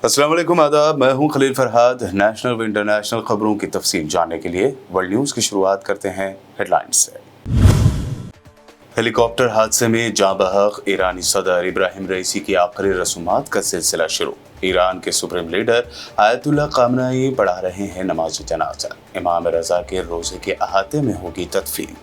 अस्सलाम वालेकुम, आदाब। मैं हूं खलील फरहाद। नेशनल व इंटरनेशनल खबरों की तफसील जानने के लिए वर्ल्ड न्यूज़ की शुरुआत करते हैं हेडलाइंस से। हेलीकॉप्टर हादसे में जाँ बहक ईरानी सदर इब्राहिम रईसी की आखिरी रसूमात का सिलसिला शुरू। ईरान के सुप्रीम लीडर आयतुल्ला खामनेई पढ़ा रहे हैं नमाज जनाजा। इमाम रजा के रोजे के अहाते में होगी तदफीन।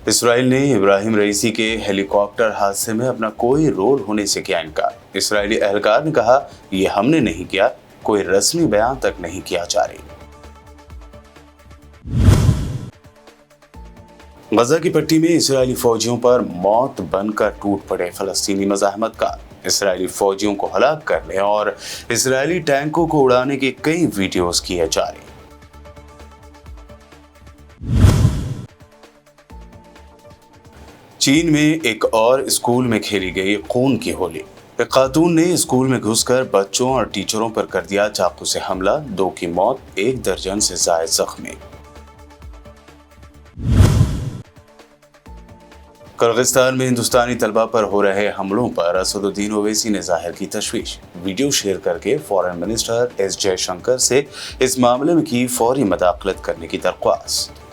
इसराइल ने इब्राहिम रईसी के हेलीकॉप्टर हादसे में अपना कोई रोल होने से किया इनकार। इसराइली एहलकार ने कहा, यह हमने नहीं किया, कोई रस्मी बयान तक नहीं किया जारी। गजा की पट्टी में इसराइली फौजियों पर मौत बनकर टूट पड़े फलस्तीनी मज़ाहमतकार। इसराइली फौजियों को हलाक करने और इसराइली टैंकों को उड़ाने के कई वीडियोस किए जारी। चीन में एक और स्कूल में खेली गई खून की होली। एक खातून ने स्कूल में घुसकर बच्चों और टीचरों पर कर दिया चाकू से हमला। 2 की मौत, 1 दर्जन से ज्यादा जख्मी। किर्गिस्तान में हिंदुस्तानी तलबा पर हो रहे हमलों पर असदुद्दीन ओवैसी ने जाहिर की तशवीश। वीडियो शेयर करके फॉरेन मिनिस्टर एस जयशंकर से इस मामले में की फौरी मदाखलत करने की दरख्वास्त।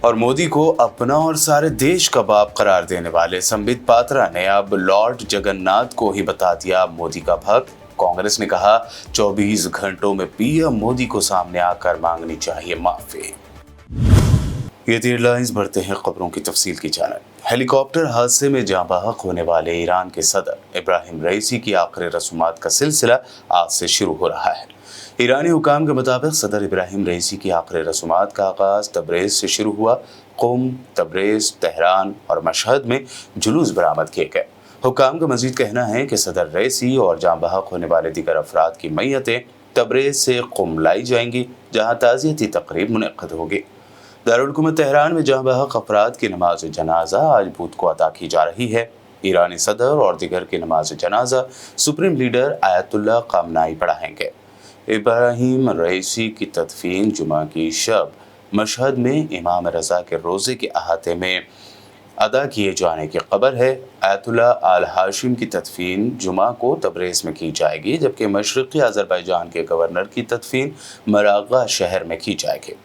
और मोदी को अपना और सारे देश का बाप करार देने वाले संबित पात्रा ने अब लॉर्ड जगन्नाथ को ही बता दिया मोदी का भक्त। कांग्रेस ने कहा, 24 घंटों में पीएम मोदी को सामने आकर मांगनी चाहिए माफी। ये हेडलाइंस बढ़ते हैं खबरों की तफसील की जानब। हेलीकॉप्टर हादसे में जाँ बहक होने वाले ईरान के सदर इब्राहिम रईसी की आखिरी रसूमात का सिलसिला आज से शुरू हो रहा है। ईरानी हुकाम के मुताबिक सदर इब्राहिम रईसी की आखिरी रसूमात का आगाज तब्रेज़ से शुरू हुआ। क़ुम, तब्रेज़, तेहरान और मशहद में जुलूस बरामद किए गए। हुकाम का मजीद कहना है कि सदर रईसी और जाँ बहक होने वाले दीगर अफराद की मैयतें तब्रेज़ से क़ुम लाई जाएंगी, जहाँ ताज़ियती तकरीब मुनक़्क़द होगी। दारुल हुकूमत तेहरान में जाँ बहक अफराद की नमाज जनाजा आज बुध को अदा की जा रही है। ईरानी सदर और दीगर की नमाज जनाजा सुप्रीम लीडर आयतुल्ला खामनेई पढ़ाएंगे। इब्राहिम रईसी की तदफीन जुमा की शब मशहद में इमाम रजा के रोजे के अहाते में अदा किए जाने की खबर है। आयतुल्ला आल हाशिम की तदफीन जुमा को तब्रेज़ में की जाएगी, जबकि मशरक़ी अज़रबैजान के गवर्नर की तदफीन मरागा शहर में की जाएगी।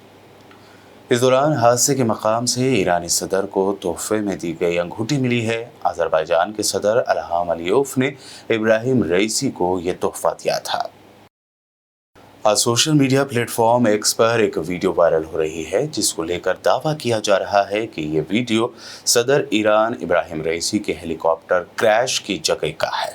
इस दौरान हादसे के मकाम से ईरानी सदर को तोहफे में दी गई अंगूठी मिली है। अज़रबैजान के सदर इल्हाम अलियोव ने इब्राहिम रईसी को ये तोहफा दिया था। आज सोशल मीडिया प्लेटफॉर्म एक्स पर एक वीडियो वायरल हो रही है, जिसको लेकर दावा किया जा रहा है कि ये वीडियो सदर ईरान इब्राहिम रईसी के हेलीकॉप्टर क्रैश की जगह का है।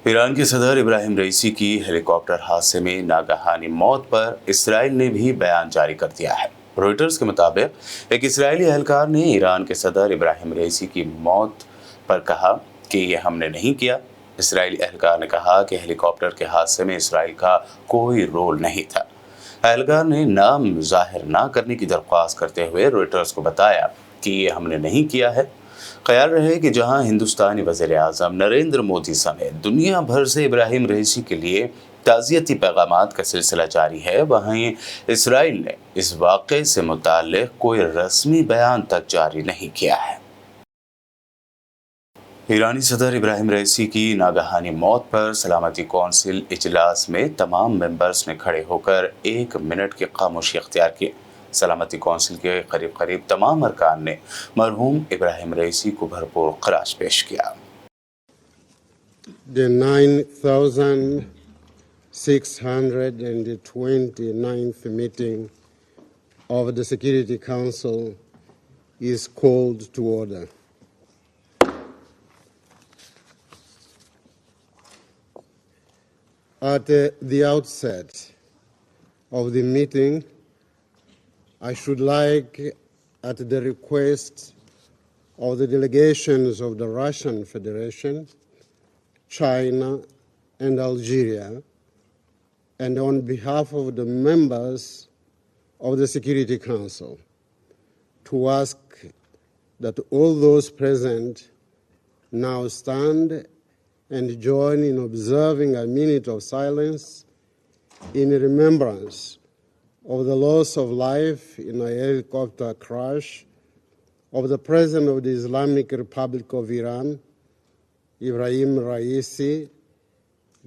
ईरान के सदर इब्राहिम रईसी की हेलीकॉप्टर हादसे में नागहानी मौत पर इसराइल ने भी बयान जारी कर दिया है। रॉयटर्स के मुताबिक एक इसराइली एहलकार ने ईरान के सदर इब्राहिम रईसी की मौत पर कहा कि ये हमने नहीं किया। इसराइली एहलकार ने कहा कि हेलीकॉप्टर के हादसे में इसराइल का कोई रोल नहीं था। एहलकार ने नाम जाहिर न करने की दरख्वास्त करते हुए रॉयटर्स को बताया कि ये हमने नहीं किया है। ख्याल रहे कि जहां हिंदुस्तानी वज़ीर-ए-आज़म नरेंद्र मोदी समेत दुनिया भर से इब्राहिम रईसी के लिए ताज़ियती पैगामात का सिलसिला जारी है, वहीं इसराइल ने इस वाक़े से मुताल्लिक़ कोई रस्मी बयान तक जारी नहीं किया है। ईरानी सदर इब्राहिम रईसी की नागहानी मौत पर सलामती कौंसिल इजलास में तमाम मेंबर्स ने खड़े होकर 1 मिनट की खामोशी अख्तियार की। सलामती कौंसिल के करीब तमाम अरकान ने मरहूम इब्राहिम रईसी को भरपूर खराज पेश किया। The 9,629th meeting of the Security Council is called to order. At the outset of the meeting, I should like, at the request of the delegations of the Russian Federation, China, and Algeria, and on behalf of the members of the Security Council, to ask that all those present now stand and join in observing a minute of silence in remembrance of the loss of life in a helicopter crash of the President of the Islamic Republic of Iran, Ibrahim Raisi,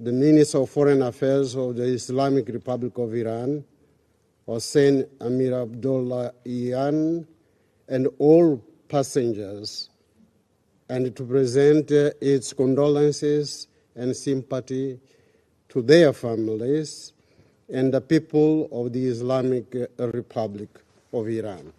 the Minister of Foreign Affairs of the Islamic Republic of Iran, Hossein Amir Abdollahian, and all passengers, and to present its condolences and sympathy to their families and the people of the Islamic Republic of Iran.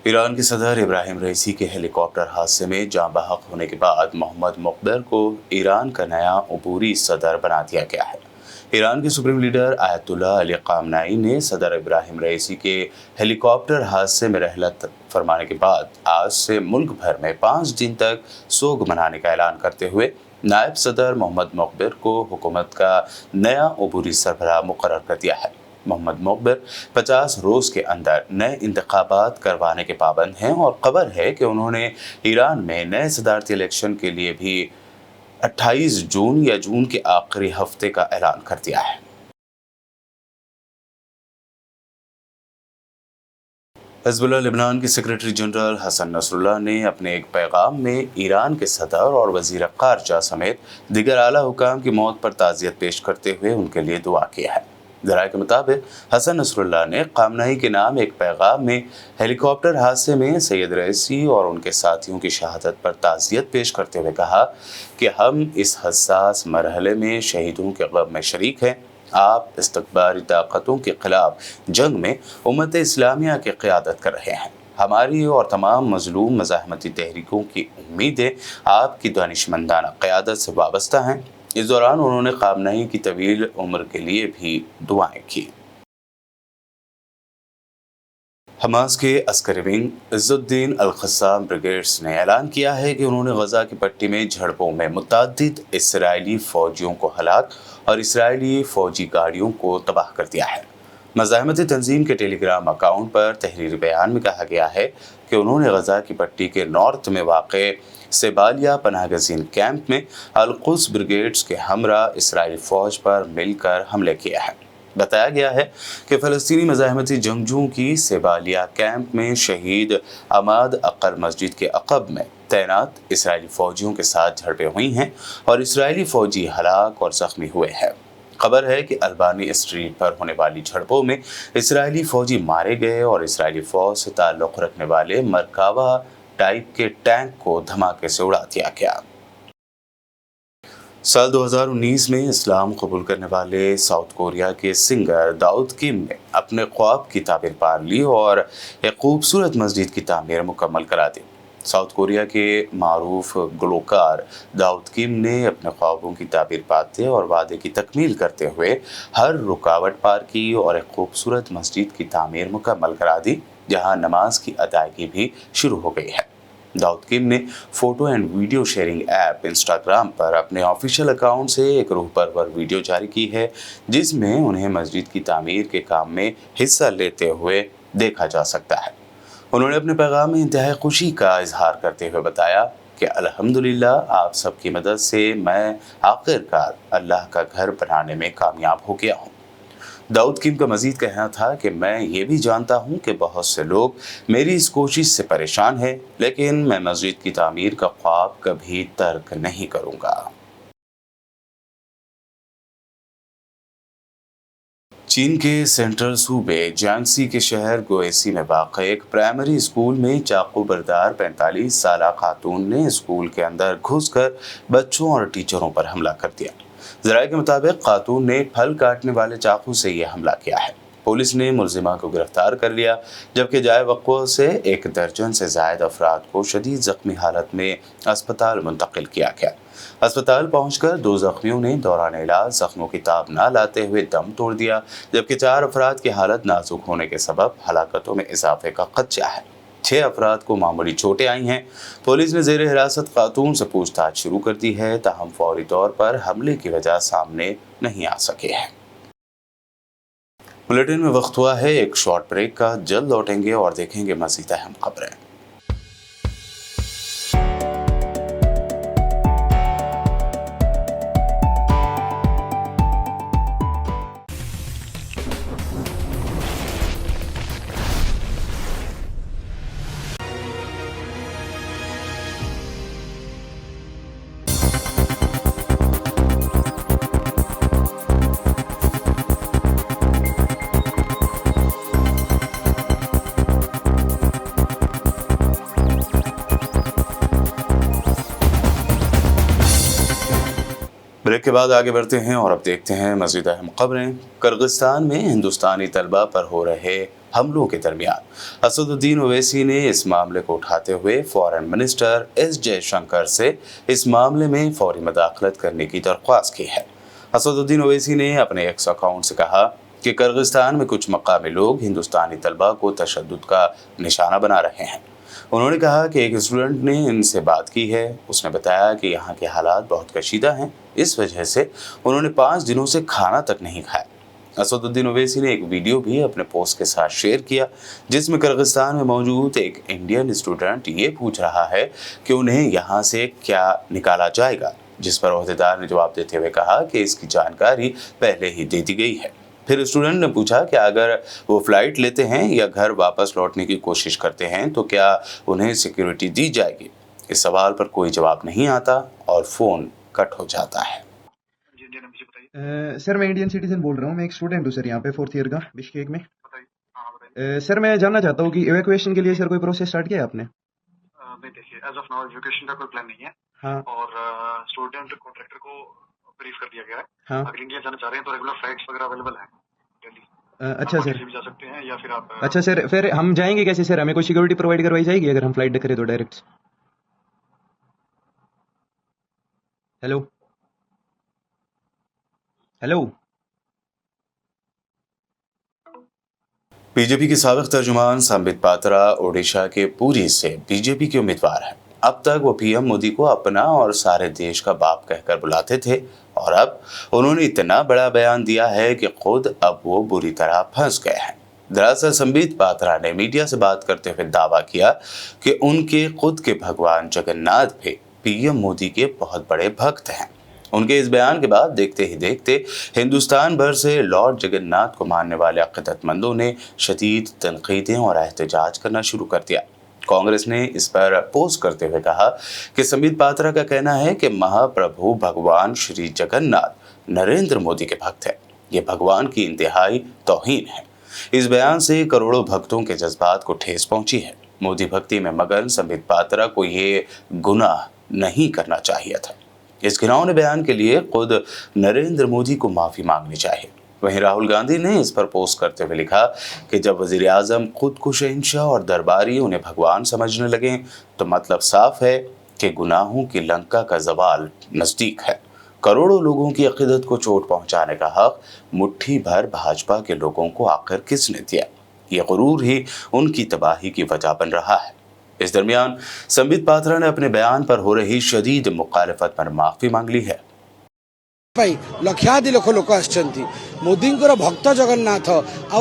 Iran के सदर इब्राहिम रईसी के helicopter हादसे में जाँ बहक होने के बाद मोहम्मद मुक़बिल को ईरान का नया अबूरी सदर बना दिया गया है। ईरान के सुप्रीम लीडर आयतुल्लाह अली ख़ामनेई ने सदर इब्राहिम रईसी के हेलीकॉप्टर हादसे में रहलत फरमाने के बाद आज से मुल्क भर में 5 दिन तक सोग मनाने का ऐलान करते हुए नायब सदर मोहम्मद मुक़बिल को हुकूमत का नया अबूरी सरबराह मुकर्रर कर दिया है। मोहम्मद मुक़बिल 50 रोज़ के अंदर नए इंतखाबात करवाने के पाबंद हैं और खबर है कि उन्होंने ईरान में नए सदारती इलेक्शन के लिए भी 28 जून या जून के आखिरी हफ्ते का ऐलान कर दिया है। हिज़्बुल्लाह लेबनान के सेक्रेटरी जनरल हसन नसरुल्लाह ने अपने एक पैगाम में ईरान के सदर और वज़ीर ख़ारजा समेत दीगर आला हुकाम की मौत पर ताज़ियत पेश करते हुए उनके लिए दुआ की है। ज़राए के मुताबिक हसन नसरुल्लाह ने ख़ामनेई के नाम एक पैगाम में हेलीकॉप्टर हादसे में सैयद रईसी और उनके साथियों की शहादत पर ताज़ियत पेश करते हुए कहा कि हम इस हसास मरहले में शहीदों के गम में शरीक हैं। आप इस्तकबारी ताकतों के खिलाफ जंग में उम्मत इस्लामिया की क़यादत कर रहे हैं। हमारी और तमाम मज़लूम मज़ाहमती तहरीकों की उम्मीदें आपकी दानिशमंदाना क़यादत से वाबस्ता हैं। इस दौरान उन्होंने ख़ामनेई की तवील उम्र के लिए भी दुआएं की। हमास के Askari wing Izzuddin al Qassam brigades ने ऐलान किया है कि उन्होंने गज़ा की पट्टी में झड़पों में मुतअद्दिद इसराइली फ़ौजियों को हलाक और इसराइली फ़ौजी गाड़ियों को तबाह कर दिया है। मज़ाहमती तंजीम के टेलीग्राम अकाउंट पर तहरीरी बयान में कहा गया है कि उन्होंने गज़ा की पट्टी के नॉर्थ में वाक़े सेबालिया पनाहगज़ीन कैंप में अल-क़ुद्स ब्रिगेड्स के हमरा इसराइली फ़ौज पर मिलकर हमले किया है। बताया गया है कि फ़लस्तीनी मज़ाहमती जंगजुओं की सेबालिया कैंप में शहीद अमाद अक्ल मस्जिद के अक़ब में तैनात इसराइली फ़ौजियों के साथ झड़पें हुई हैं और इसराइली फ़ौजी हलाक और ज़ख्मी हुए हैं। खबर है कि अल्बानी स्ट्रीट पर होने वाली झड़पों में इसराइली फ़ौजी मारे गए और इसराइली फ़ौज से ताल्लुक़ रखने वाले मरकावा टाइप के टैंक को धमाके से उड़ा दिया गया। साल 2019 में इस्लाम कबूल करने वाले साउथ कोरिया के सिंगर दाऊद किम ने अपने ख्वाब की ताबीर पार ली और एक खूबसूरत मस्जिद की तामीर मुकम्मल करा दी। साउथ कोरिया के मारूफ गुलकार दाऊद किम ने अपने ख्वाबों की ताबीर पाते और वादे की तकमील करते हुए हर रुकावट पार की और एक खूबसूरत मस्जिद की तामीर मुकम्मल करा दी। जहां नमाज की अदायगी भी शुरू हो गई है। दाऊद किम ने photo and video sharing app Instagram पर अपने ऑफिशियल अकाउंट से एक रूह परवर वीडियो जारी की है, जिसमें उन्हें मस्जिद की तामीर के काम में हिस्सा लेते हुए देखा जा सकता है। उन्होंने अपने पैगाम में इंतहाई खुशी का इजहार करते हुए बताया कि अल्हम्दुलिल्लाह, आप सबकी मदद से मैं आखिरकार अल्लाह का घर बनाने में कामयाब हो गया हूँ। दाऊद किम का मजीद कहना था कि मैं ये भी जानता हूँ कि बहुत से लोग मेरी इस कोशिश से परेशान हैं, लेकिन मैं मस्जिद की तामीर का ख्वाब कभी तर्क नहीं करूँगा। चीन के सेंट्रल सूबे जियांगसी के शहर गोएसी में वाक़ एक प्राइमरी स्कूल में चाकू बरदार 45 साला खातून ने स्कूल के अंदर घुसकर बच्चों और टीचरों पर हमला कर दिया। ज़राए के मुताबिक खातून ने फल काटने वाले चाकू से यह हमला किया है। पुलिस ने मुलजिमा को गिरफ्तार कर लिया, जबकि जाए वक़्फ़े से 1 दर्जन से ज़ायद अफराद को शदीद ज़ख्मी हालत में अस्पताल मुंतकिल किया गया। अस्पताल पहुंचकर 2 जख्मियों ने दौरान इलाज जख्मों की ताब न लाते हुए दम तोड़ दिया, जबकि 4 अफराद की हालत नाजुक होने के सबब हलाकतों में इजाफे का खदशा है। 6 अफराद को मामूली चोटें आई हैं। पुलिस ने ज़ेर हिरासत खातून से पूछताछ शुरू कर दी है, ताहम फौरी तौर पर हमले की वजह सामने नहीं आ सके है। बुलेटिन में वक्त हुआ है एक शॉर्ट ब्रेक का। जल्द लौटेंगे और देखेंगे मज़ीद अहम खबरें। ब्रेक के बाद आगे बढ़ते हैं और अब देखते हैं मज़ीद अहम खबरें। किर्गिस्तान में हिंदुस्तानी तलबा पर हो रहे हमलों के दरमियान असदुद्दीन ओवैसी ने इस मामले को उठाते हुए फॉरेन मिनिस्टर एस जयशंकर से इस मामले में फौरी मदाखलत करने की दरख्वास्त की है। असदुद्दीन ओवैसी ने अपने एक्स अकाउंट से कहा कि किर्गिस्तान में कुछ मकामी लोग हिंदुस्तानी तलबा को तशद्दुद का निशाना बना रहे हैं। उन्होंने कहा कि एक स्टूडेंट ने इनसे बात की है। उसने बताया कि यहाँ के हालात बहुत कशीदा हैं, इस वजह से उन्होंने 5 दिनों से खाना तक नहीं खाया। असदुद्दीन ओवैसी ने एक वीडियो भी अपने पोस्ट के साथ शेयर किया, जिसमें किर्गिस्तान में मौजूद एक इंडियन स्टूडेंट ये पूछ रहा है कि उन्हें यहाँ से क्या निकाला जाएगा, जिस पर ओहदेदार ने जवाब देते हुए कहा कि इसकी जानकारी पहले ही दे दी गई है। फिर स्टूडेंट ने पूछा कि अगर वो फ्लाइट लेते हैं या घर वापस लौटने की कोशिश करते हैं तो क्या उन्हें सिक्योरिटी दी जाएगी। इस सवाल पर कोई जवाब नहीं आता और फ़ोन कट हो जाता है। सर मैं इंडियन सिटीजन बोल रहा हूँ। मैं एक स्टूडेंट हूँ सर, यहाँ पे 4th ईयर का बिश्केक में। सर मैं जानना चाहता हूँ कि इवैक्यूएशन के लिए सर कोई प्रोसेस स्टार्ट किया है आपने? नहीं, देखिए एज ऑफ नाउ एजुकेशन का कोई प्लान नहीं है। हाँ। और स्टूडेंट कॉन्ट्रैक्टर को ब्रीफ कर दिया गया है। हाँ। अगर इंडिया जाना चाह रहे हैं तो रेगुलर फ्लाइट्स वगैरह अवेलेबल हैं दिल्ली। अच्छा सर, भी जा सकते हैं या फिर आप अच्छा सर, फिर हम जाएंगे कैसे सर? हमें कोई सिक्योरिटी प्रोवाइड करवाई जाएगी अगर हम फ्लाइट करें तो डायरेक्ट? Hello hello. बीजेपी के साबिक तर्जुमान संबित पात्रा ओडिशा के पुरी से बीजेपी के उम्मीदवार हैं। अब तक वो पीएम मोदी को अपना और सारे देश का बाप कहकर बुलाते थे और अब उन्होंने इतना बड़ा बयान दिया है कि खुद अब वो बुरी तरह फंस गए हैं। दरअसल संबित पात्रा ने मीडिया से बात करते हुए दावा किया कि उनके खुद के भगवान जगन्नाथ भी पीएम मोदी के बहुत बड़े भक्त हैं। उनके इस बयान के बाद देखते ही देखते हिंदुस्तान भर से लॉर्ड जगन्नाथ को मानने वाले अक़ीदतमंदों ने शदीद तनकीदें और एहतजाज करना शुरू कर दिया। कांग्रेस ने इस पर पोस्ट करते हुए कहा कि संबित पात्रा का कहना है कि महाप्रभु भगवान श्री जगन्नाथ नरेंद्र मोदी के भक्त हैं। ये भगवान की इंतहाई तौहीन है। इस बयान से करोड़ों भक्तों के जज्बात को ठेस पहुंची है। मोदी भक्ति में मगन संबित पात्रा को ये गुनाह नहीं करना चाहिए था। इस घिनौने बयान के लिए खुद नरेंद्र मोदी को माफ़ी मांगनी चाहिए। वहीं राहुल गांधी ने इस पर पोस्ट करते हुए लिखा कि जब वज़ीर आज़म खुद को शहंशाह और दरबारी उन्हें भगवान समझने लगे तो मतलब साफ है कि गुनाहों की लंका का ज़वाल नज़दीक है। करोड़ों लोगों की अक़ीदत को चोट पहुंचाने का हक मुट्ठी भर भाजपा के लोगों को आखिर किसने दिया? ये गुरूर ही उनकी तबाही की वजह बन रहा है। इस दरमियान संबित पात्रा ने अपने बयान पर हो रही शदीद मुखालफत पर माफी मांग ली है। लक्षाधि लक्ष लोक आछंती मोदी भक्त जगन्नाथ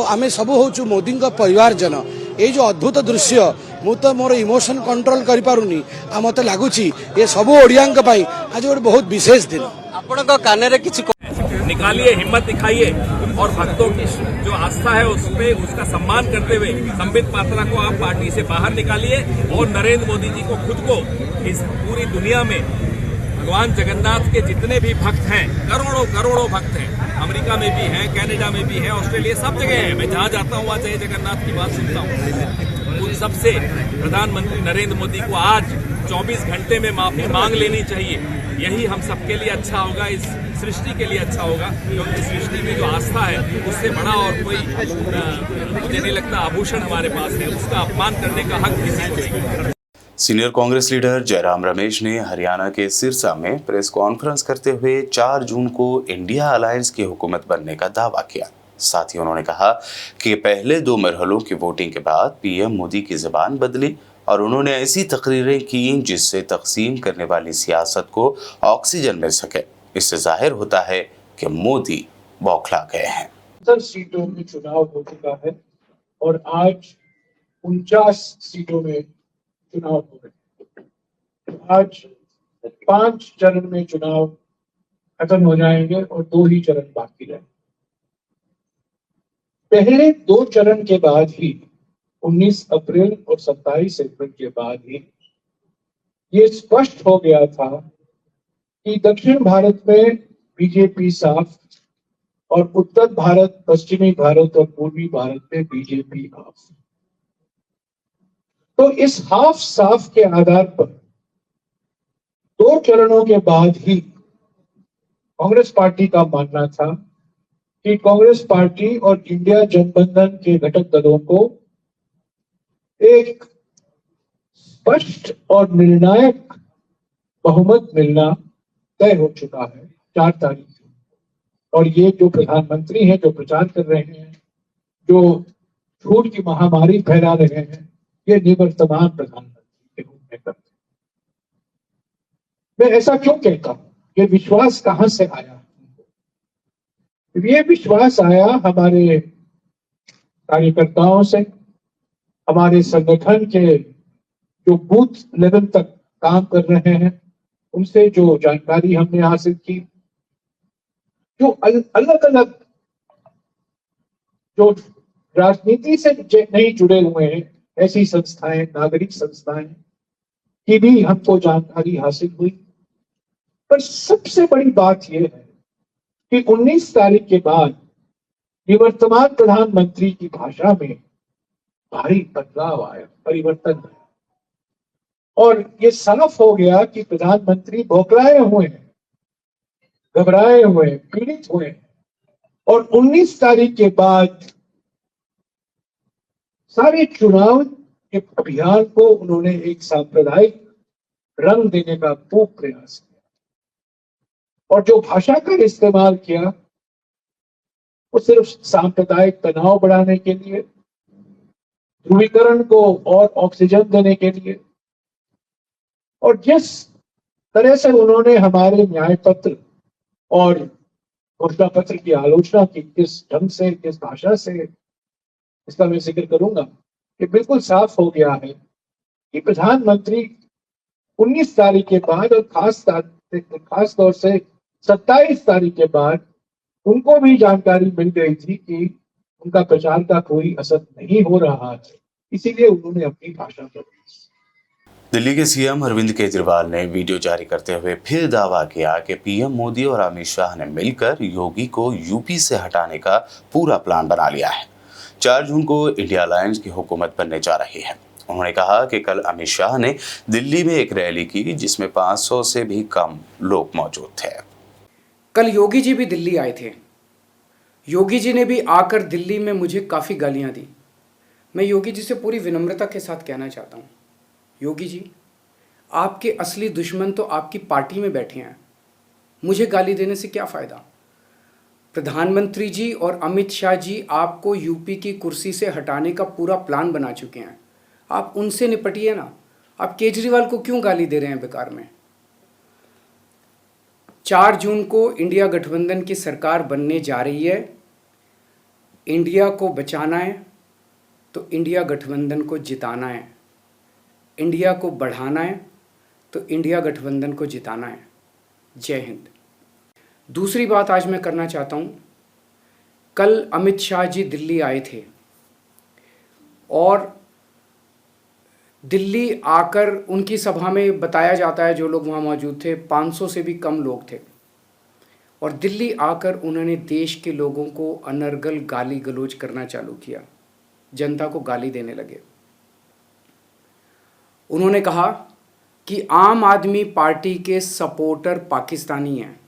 आमे सब होचु मोदी परिवारजन ये जो अद्भुत दृश्य मु तो मोर इमोशन कंट्रोल करि पारुनी आ मते लागुची ये सब ओडियांक पई आज एक बहुत विशेष दिन आपनक काने रे किछि निकालिए, हिम्मत दिखाइए और भक्तों की जो आस्था है उस पे उसका सम्मान करते हुए संबित पात्रा को आप पार्टी से बाहर निकालिए और नरेंद्र मोदी जी को खुद को इस पूरी दुनिया में भगवान जगन्नाथ के जितने भी भक्त हैं, करोड़ों करोड़ों भक्त हैं, अमेरिका में भी हैं, कनाडा में भी हैं, ऑस्ट्रेलिया, सब जगह है। मैं जहाँ जाता हूँ वहाँ जय जगन्नाथ की बात सुनता हूँ। उन सबसे प्रधानमंत्री नरेंद्र मोदी को आज 24 घंटे में माफी मांग लेनी चाहिए। यही हम सबके लिए अच्छा होगा, इस सृष्टि के लिए अच्छा होगा, क्योंकि सृष्टि में जो आस्था है उससे बड़ा और कोई मुझे नहीं लगता आभूषण हमारे पास है। उसका अपमान करने का हक किसी को नहीं। सीनियर कांग्रेस लीडर जयराम रमेश ने हरियाणा के सिरसा में प्रेस कॉन्फ्रेंस करते हुए 4 जून को इंडिया अलायंस की हुकूमत बनने का दावा किया। साथ ही उन्होंने कहा कि पहले 2 मरहलों की वोटिंग के बाद पीएम मोदी की ज़बान बदली और उन्होंने ऐसी तकरीरें की जिससे तकसीम करने वाली सियासत को ऑक्सीजन मिल सके। इससे जाहिर होता है कि मोदी बौखला गए हैं। 70 सीटों में चुनाव हो चुका है और आज 49 सीटों में चुनाव हो रहे हैं। आज 5 चरण में चुनाव खत्म हो जाएंगे और 2 ही चरण बाकी रहेंगे। पहले 2 चरण के बाद ही 19 अप्रैल और 27 अप्रैल के बाद ही ये स्पष्ट हो गया था कि दक्षिण भारत में बीजेपी साफ और उत्तर भारत, पश्चिमी भारत और पूर्वी भारत में बीजेपी हाफ। तो इस हाफ साफ के आधार पर 2 चरणों के बाद ही कांग्रेस पार्टी का मानना था कि कांग्रेस पार्टी और इंडिया गठबंधन के घटक दलों को एक स्पष्ट और निर्णायक बहुमत मिलना तय हो चुका है 4 तारीख को। और ये जो प्रधानमंत्री हैं, जो प्रचार कर रहे हैं, जो झूठ की महामारी फैला रहे हैं, ये निवर्तमान प्रधानमंत्री के रूप में करते हैं। मैं ऐसा क्यों कहता हूं? ये विश्वास कहां से आया? ये विश्वास आया हमारे कार्यकर्ताओं से, हमारे संगठन के जो बूथ लेवल तक काम कर रहे हैं उनसे जो जानकारी हमने हासिल की, जो अलग अलग जो राजनीति से नहीं जुड़े हुए हैं ऐसी संस्थाएं, नागरिक संस्थाएं की भी हमको जानकारी हासिल हुई। पर सबसे बड़ी बात यह है कि 19 तारीख के बाद निवर्तमान प्रधानमंत्री की भाषा में भारी बदलाव आया, परिवर्तन आया और ये साफ हो गया कि प्रधानमंत्री बौखलाए हुए हैं, घबराए हुए हैं, पीड़ित हुए हैं। और 19 तारीख के बाद सारे चुनाव के अभियान को उन्होंने एक सांप्रदायिक रंग देने का खूब प्रयास किया और जो भाषा का इस्तेमाल किया वो सिर्फ सांप्रदायिक तनाव बढ़ाने के लिए, ध्रुवीकरण को और ऑक्सीजन देने के लिए, और जिस तरह से उन्होंने हमारे न्याय पत्र और घोषणा पत्र की आलोचना की, किस ढंग से, किस भाषा से, इसका मैं जिक्र करूंगा कि बिल्कुल साफ हो गया है कि प्रधानमंत्री 19 तारीख के बाद और खास तौर से 27 तारीख के बाद उनको भी जानकारी मिल गई थी कि उनका प्रचार का कोई असर नहीं हो रहा है, इसीलिए उन्होंने अपनी भाषा बदली। दिल्ली के सीएम अरविंद केजरीवाल ने वीडियो जारी करते हुए फिर दावा किया कि पीएम मोदी और अमित शाह ने मिलकर योगी को यूपी से हटाने का पूरा प्लान बना लिया है। 4 जून को इंडिया अलायंस की हुकूमत बनने जा रही है। उन्होंने कहा कि कल अमित शाह ने दिल्ली में एक रैली की जिसमें 500 से भी कम लोग मौजूद थे। कल योगी जी भी दिल्ली आए थे। योगी जी ने भी आकर दिल्ली में मुझे काफ़ी गालियां दी। मैं योगी जी से पूरी विनम्रता के साथ कहना चाहता हूँ, योगी जी, आपके असली दुश्मन तो आपकी पार्टी में बैठे हैं। मुझे गाली देने से क्या फ़ायदा? प्रधानमंत्री जी और अमित शाह जी आपको यूपी की कुर्सी से हटाने का पूरा प्लान बना चुके हैं। आप उनसे निपटिए ना। आप केजरीवाल को क्यों गाली दे रहे हैं बेकार में? 4 जून को इंडिया गठबंधन की सरकार बनने जा रही है। इंडिया को बचाना है तो इंडिया गठबंधन को जिताना है। इंडिया को बढ़ाना है तो इंडिया गठबंधन को जिताना है। जय हिंद। दूसरी बात आज मैं करना चाहता हूँ, कल अमित शाह जी दिल्ली आए थे और दिल्ली आकर उनकी सभा में बताया जाता है, जो लोग वहाँ मौजूद थे 500 से भी कम लोग थे, और दिल्ली आकर उन्होंने देश के लोगों को अनर्गल गाली गलौज करना चालू किया, जनता को गाली देने लगे। उन्होंने कहा कि आम आदमी पार्टी के सपोर्टर पाकिस्तानी हैं।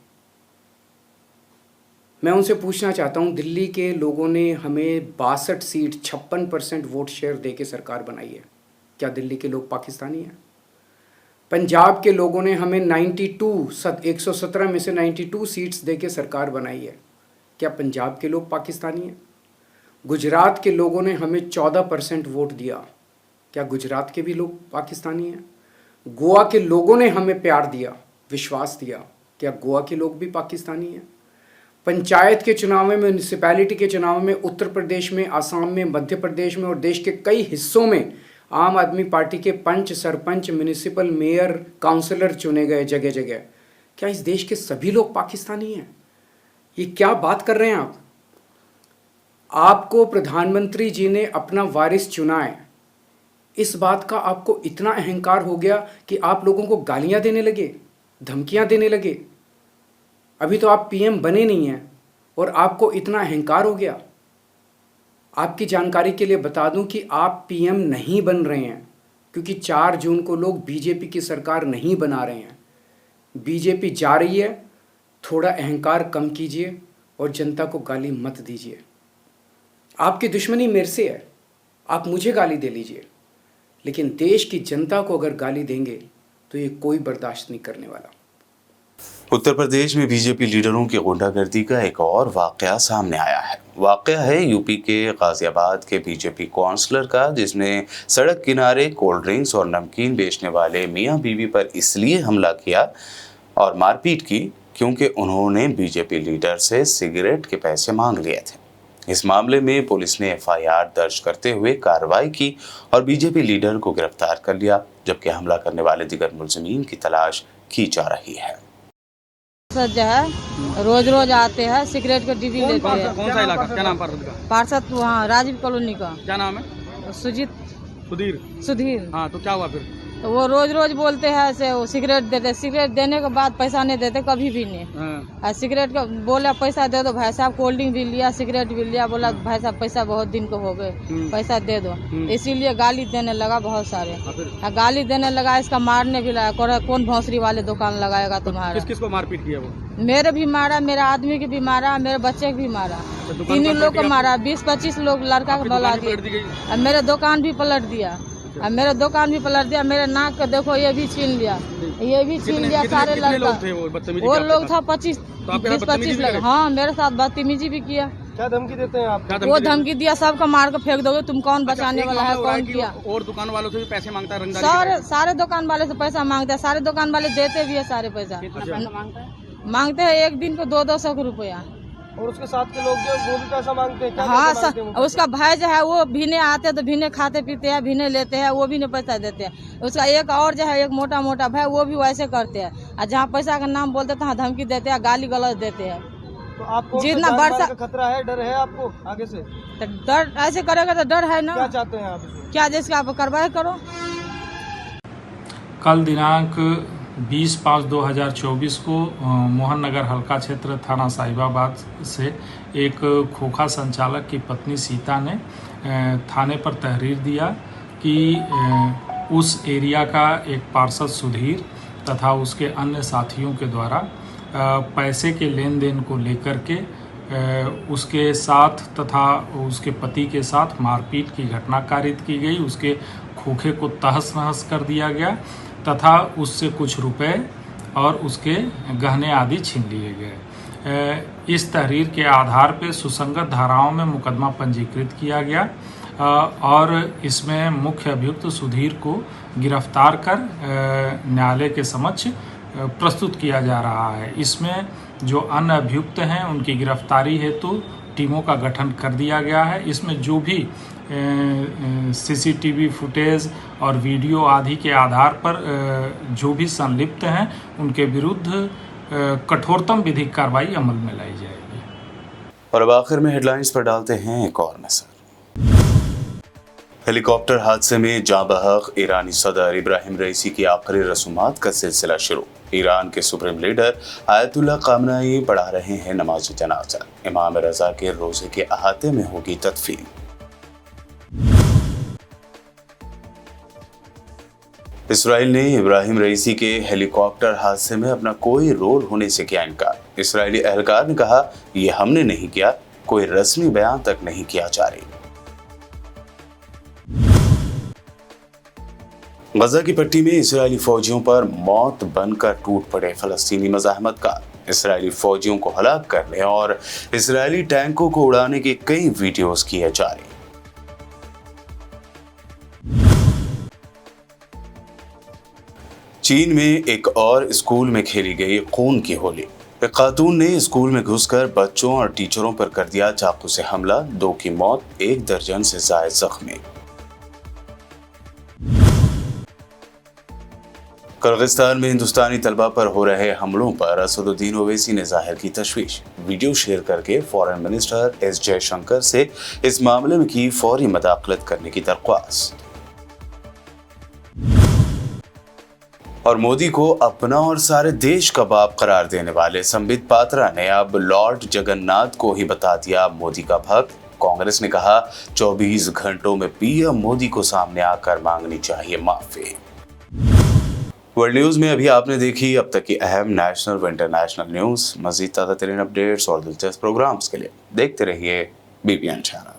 मैं उनसे पूछना चाहता हूं, दिल्ली के लोगों ने हमें 62 सीट 56% वोट शेयर देके सरकार बनाई है, क्या दिल्ली के लोग पाकिस्तानी हैं? पंजाब के लोगों ने हमें 117 में से 92 सीट्स देके सरकार बनाई है, क्या पंजाब के लोग पाकिस्तानी हैं? गुजरात के लोगों ने हमें 14% वोट दिया, क्या गुजरात के भी लोग पाकिस्तानी हैं? गोवा के लोगों ने हमें प्यार दिया, विश्वास दिया, क्या गोवा के लोग भी पाकिस्तानी हैं? पंचायत के चुनाव में, म्यूनिसिपैलिटी के चुनाव में उत्तर प्रदेश में, आसाम में, मध्य प्रदेश में और देश के कई हिस्सों में आम आदमी पार्टी के पंच, सरपंच, म्यूनिसिपल मेयर, काउंसलर चुने गए जगह जगह, क्या इस देश के सभी लोग पाकिस्तानी हैं? ये क्या बात कर रहे हैं आप? आपको प्रधानमंत्री जी ने अपना वारिस चुना है, इस बात का आपको इतना अहंकार हो गया कि आप लोगों को गालियां देने लगे, धमकियां देने लगे। अभी तो आप पीएम बने नहीं हैं और आपको इतना अहंकार हो गया। आपकी जानकारी के लिए बता दूं कि आप पीएम नहीं बन रहे हैं, क्योंकि 4 जून को लोग बीजेपी की सरकार नहीं बना रहे हैं। बीजेपी जा रही है, थोड़ा अहंकार कम कीजिए और जनता को गाली मत दीजिए। आपकी दुश्मनी मेरे से है, आप मुझे गाली दे लीजिए, लेकिन देश की जनता को अगर गाली देंगे तो ये कोई बर्दाश्त नहीं करने वाला। उत्तर प्रदेश में बीजेपी लीडरों की गुंडागर्दी का एक और वाकया सामने आया है। वाकया है यूपी के गाजियाबाद के बीजेपी काउंसलर का, जिसने सड़क किनारे कोल्ड ड्रिंक्स और नमकीन बेचने वाले मियां बीवी पर इसलिए हमला किया और मारपीट की क्योंकि उन्होंने बीजेपी लीडर से सिगरेट के पैसे मांग लिए थे। इस मामले में पुलिस ने एफआईआर दर्ज करते हुए कार्रवाई की और बीजेपी लीडर को गिरफ्तार कर लिया, जबकि हमला करने वाले दीगर मुलजिमीन की तलाश की जा रही है। जो है रोज रोज आते हैं, सिगरेट का डिब्बी लेते हैं। कौन सा इलाका, क्या नाम पार्षद का? पार्षद वहाँ राजीव कॉलोनी का। क्या नाम है? सुधीर। हाँ, तो क्या हुआ फिर? तो वो रोज रोज बोलते हैं से वो सिगरेट देते, सिगरेट देने के बाद पैसा नहीं देते, कभी भी नहीं। हाँ। सिगरेट का बोला पैसा दे दो भाई साहब, कोल्ड ड्रिंक भी लिया, सिगरेट भी लिया, बोला भाई साहब पैसा बहुत दिन को हो गए, पैसा दे दो। इसीलिए गाली देने लगा बहुत सारे। गाली देने लगा, इसका मारने भी लगा, कौन भौसरी वाले दुकान लगाएगा तुम्हारा। किसको मारपीट किया वो? मेरे भी मारा, मेरे आदमी के भी मारा, मेरे बच्चे को भी मारा, 3 लोग को मारा, 20-25 लोग लड़का को बोला दिया, मेरे दुकान भी पलट दिया, मेरे दुकान भी पलट दिया, मेरे नाक को देखो ये भी छीन लिया, ये भी छीन लिया। सारे लड़का वो लोग था 20-25 लोग। हाँ, मेरे साथ बदतमीजी भी किया। क्या धमकी देते हैं आप? वो धमकी दिया, सबका मार कर फेंक दोगे, तुम कौन बचाने वाला है, कौन किया। और दुकान वालों से भी पैसे मांगता है? सारे दुकान वाले से पैसा मांगते हैं, सारे दुकान वाले देते भी है सारे पैसा। मांगते हैं एक दिन को 200-200 रुपया। और उसके साथ के लोग जो वो भी पैसा मांगते हैं? हाँ, उसका भाई जो है वो भीने आते हैं तो भीने खाते पीते हैं, भीने लेते हैं, वो भी नहीं पैसा देते हैं। उसका एक और जो है एक मोटा मोटा भाई, वो भी वैसे करते हैं, और जहाँ पैसा का नाम बोलते हैं धमकी देते हैं, गाली गलौज देते हैं। तो आपको जितना बरसा खतरा है, डर है आपको आगे से? तो डर ऐसे करेगा तो डर है ना। क्या चाहते हैं आप? क्या जिसका आप कार्रवाई करो। कल दिनांक 20/5/2024 को मोहन नगर हल्का क्षेत्र थाना साहिबाबाद से एक खोखा संचालक की पत्नी सीता ने थाने पर तहरीर दिया कि उस एरिया का एक पार्षद सुधीर तथा उसके अन्य साथियों के द्वारा पैसे के लेन देन को लेकर के उसके साथ तथा उसके पति के साथ मारपीट की घटना कारित की गई। उसके खोखे को तहस नहस कर दिया गया तथा उससे कुछ रुपए और उसके गहने आदि छीन लिए गए। इस तहरीर के आधार पर सुसंगत धाराओं में मुकदमा पंजीकृत किया गया और इसमें मुख्य अभियुक्त सुधीर को गिरफ्तार कर न्यायालय के समक्ष प्रस्तुत किया जा रहा है। इसमें जो अन्य अभियुक्त हैं उनकी गिरफ्तारी हेतु टीमों का गठन कर दिया गया है। इसमें जो भी सीसीटीवी फुटेज और वीडियो आदि के आधार पर जो भी संलिप्त हैं उनके विरुद्ध कठोरतम विधिक कार्रवाई अमल में लाई जाएगी। और अब आखिर में हेडलाइंस पर डालते हैं एक और नजर। हेलीकॉप्टर हादसे में जाँ बहक ईरानी सदर इब्राहिम रईसी की आखिरी रसूमात का सिलसिला शुरू। ईरान के सुप्रीम लीडर आयतुल्ला खामनेई पढ़ा रहे हैं नमाज जनाजा। इमाम रजा के रोजे के अहाते में होगी तदफीन। इसराइल ने इब्राहिम रईसी के हेलीकॉप्टर हादसे में अपना कोई रोल होने से किया इनकार। इसराइली एहलकार ने कहा, यह हमने नहीं किया, कोई रस्मी बयान तक नहीं किया जारी। गजा की पट्टी में इसराइली फौजियों पर मौत बनकर टूट पड़े फलस्तीनी मज़ाहमतकार। इसराइली फौजियों को हलाक करने और इसराइली टैंकों को उड़ाने के कई वीडियोस किए जारी। चीन में एक और स्कूल में खेली गई खून की होली। एक खातून ने स्कूल में घुसकर बच्चों और टीचरों पर कर दिया चाकू से हमला। 2 की मौत, 1 दर्जन से ज्यादा जख्मी। किर्गिस्तान में हिंदुस्तानी तलबा पर हो रहे हमलों पर असदुद्दीन ओवैसी ने जाहिर की तशवीश। वीडियो शेयर करके फॉरेन मिनिस्टर एस जयशंकर से इस मामले में की फौरी मदाखलत करने की दरख्वास्त। और मोदी को अपना और सारे देश का बाप करार देने वाले संबित पात्रा ने अब लॉर्ड जगन्नाथ को ही बता दिया मोदी का भक्त। कांग्रेस ने कहा, 24 घंटों में पीएम मोदी को सामने आकर मांगनी चाहिए माफी। वर्ल्ड न्यूज में अभी आपने देखी अब तक की अहम नेशनल व इंटरनेशनल न्यूज। मजीद ताज़ा तरीन अपडेट्स और दिलचस्प प्रोग्राम्स के लिए देखते रहिए BBN चैनल।